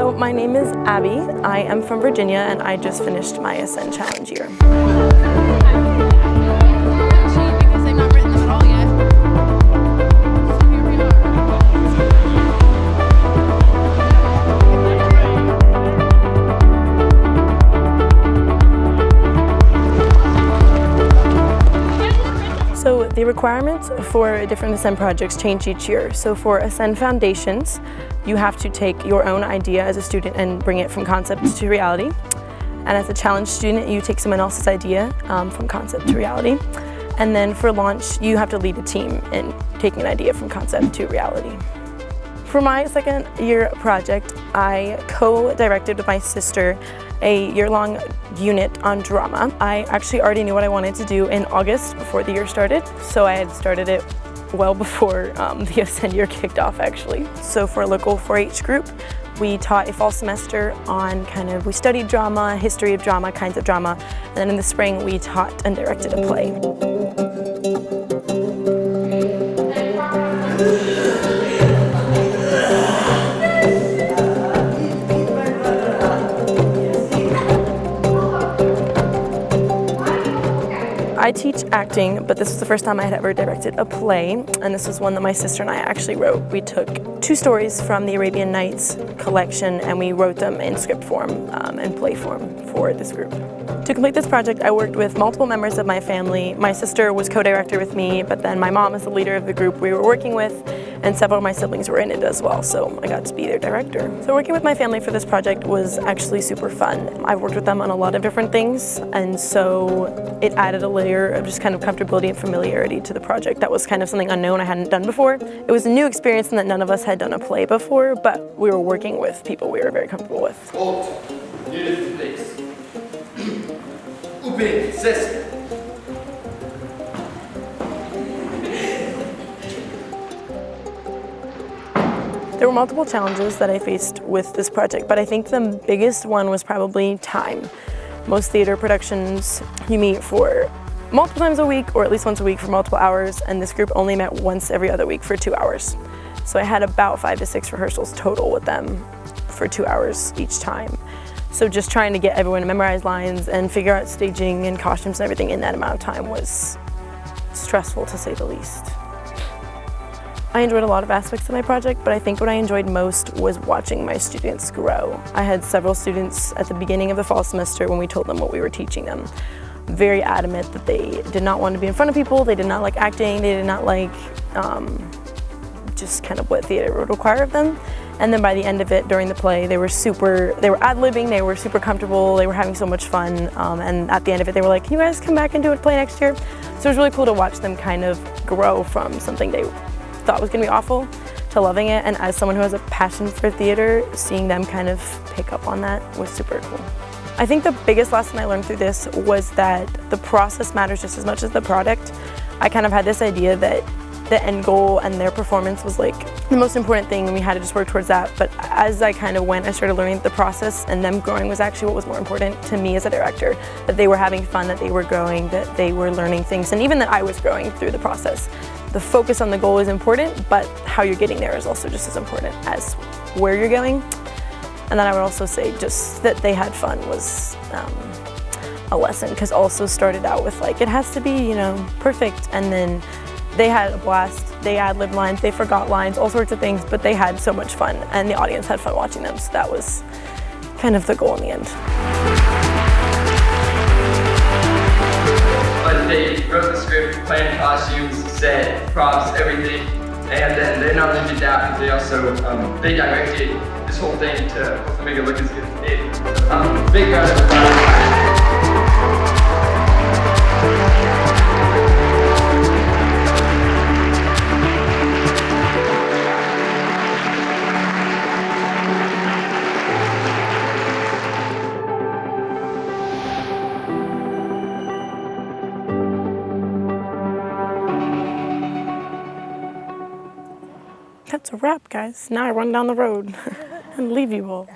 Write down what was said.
So my name is Abby. I am from Virginia and I just finished my Ascend Challenge year. Because they've not written them at all yet. So here we are. So the requirements for different Ascend projects change each year. So for Ascend Foundations, you have to take your own idea as a student and bring it from concept to reality. And as a challenge student, you take someone else's idea from concept to reality. And then for launch, you have to lead a team in taking an idea from concept to reality. For my second year project, I co-directed with my sister a year-long unit on drama. I actually already knew what I wanted to do in August before the year started, so I had started it well before the Ascend year kicked off actually. So for a local 4-H group, we taught a fall semester on we studied drama, history of drama, kinds of drama, and then in the spring we taught and directed a play. I teach acting, but this was the first time I had ever directed a play, and this was one that my sister and I actually wrote. We took 2 stories from the Arabian Nights collection and we wrote them in script form and play form for this group. To complete this project, I worked with multiple members of my family. My sister was co-director with me, but then my mom is the leader of the group we were working with, and several of my siblings were in it as well, so I got to be their director. So working with my family for this project was actually super fun. I've worked with them on a lot of different things, and so it added a layer of just kind of comfortability and familiarity to the project. That was kind of something unknown I hadn't done before. It was a new experience in that none of us had done a play before, but we were working with people we were very comfortable with. Unit place. Open, session. There were multiple challenges that I faced with this project, but I think the biggest one was probably time. Most theater productions, you meet for multiple times a week, or at least once a week for multiple hours, and this group only met once every other week for 2 hours. So I had about 5 to 6 rehearsals total with them for 2 hours each time. So just trying to get everyone to memorize lines and figure out staging and costumes and everything in that amount of time was stressful, to say the least. I enjoyed a lot of aspects of my project, but I think what I enjoyed most was watching my students grow. I had several students at the beginning of the fall semester when we told them what we were teaching them, very adamant that they did not want to be in front of people, they did not like acting, they did not like just kind of what theater would require of them. And then by the end of it, during the play, they were ad-libbing, they were super comfortable, they were having so much fun, and at the end of it, they were like, can you guys come back and do a play next year? So it was really cool to watch them kind of grow from something they thought was going to be awful to loving it, and as someone who has a passion for theater, seeing them kind of pick up on that was super cool. I think the biggest lesson I learned through this was that the process matters just as much as the product. I kind of had this idea that the end goal and their performance was like the most important thing and we had to just work towards that, but as I kind of went, I started learning that the process and them growing was actually what was more important to me as a director, that they were having fun, that they were growing, that they were learning things, and even that I was growing through the process. The focus on the goal is important, but how you're getting there is also just as important as where you're going. And then I would also say just that they had fun was a lesson, because also started out with like, it has to be, you know, perfect, and then they had a blast. They ad-libbed lines, they forgot lines, all sorts of things, but they had so much fun, and the audience had fun watching them, so that was kind of the goal in the end. But they wrote the script, planned costumes, set, props, everything, and then they not only did that, but they also they directed this whole thing to hopefully make it look as good as it did. Big round of applause. That's a wrap, guys. Now I run down the road and leave you all.